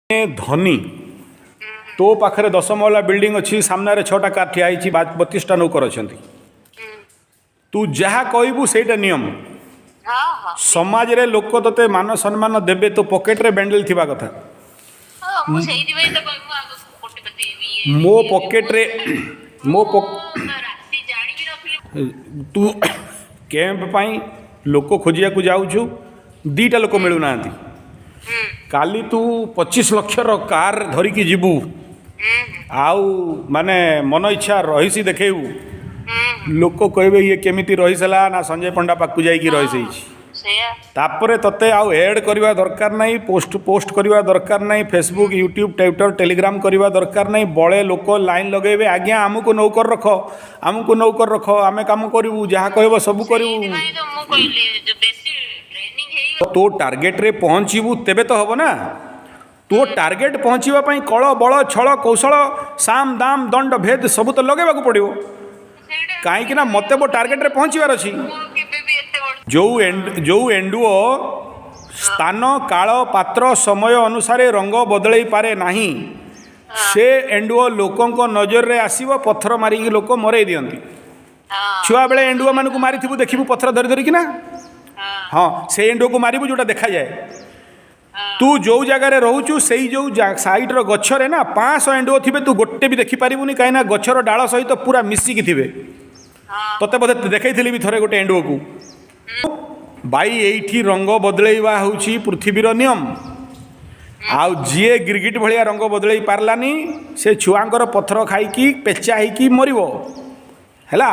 धनी तो पाखे 10 महला बिल्डिंग अच्छी सामने 6टा कार ठिया 32टा नौकर अच्छा तू जहाँ कहबू सेटा नियम समाज रे लोक तोते मान सम्मान देबे तो पॉकेट रे बैंडल थिबा कथा मो पॉकेट रे तू कैंप पाई लोक खोजिया को जाऊछु 2टा लोक मिलू ना काली तू 25 लाख कार धरिकी जीवु आउ माने मन इच्छा रहीसी देखेबू लोक कहबे ये केमिति रहीसला ना संजय पंडा पाकु जाईकी रहीसई तापरे तते आउ ऐड करवा दरकार नहीं पोस्ट करवा दरकार नहीं फेसबुक यूट्यूब ट्विटर टेलीग्राम करवा दरकार नहीं बड़े लोक लाइन लगेबे आज्ञा आमको नौकर रख आमे काम करू जहाँ कहब सब करू तो टार्गेट रे पहुँचबू तेबे तो हम ना तो टार्गेट पहुँचापी कल बल छल कौशल साम दाम दंड भेद सब तो लगे पड़ो कहीं मत वो टार्गेट रे पहुँचार अच्छी जो एंडुओ स्थान काल पात्र समय अनुसार रंग बदल पारे नहीं से एंडुओ लोकों नजर रे आसीबो पत्थर मारिकी लोक मरई दियंती छुआ बेले एंडुओ मानक मारी देखिबू पत्थर धरी धरिकी ना हाँ से एंडुओ को मारिबू जोटा देखा जाए तू जो जगार रोचु से जो साइड्र गचरे ना 500 एंडुओ थे तू गोटे भी देखिपारूनी कहीं गचर डाल सहित पूरा मिसिकी थे तोते बोधे देखी भी थरे गोटे एंडुओ को भाई एठी रंग बदलैवा होची पृथ्वीर नियम आउ जीए गिरगिट भलिया रंग बदलई पारलानी से छुआंकर पत्थर खाइकी पेचा होइकी मरिबो हैला।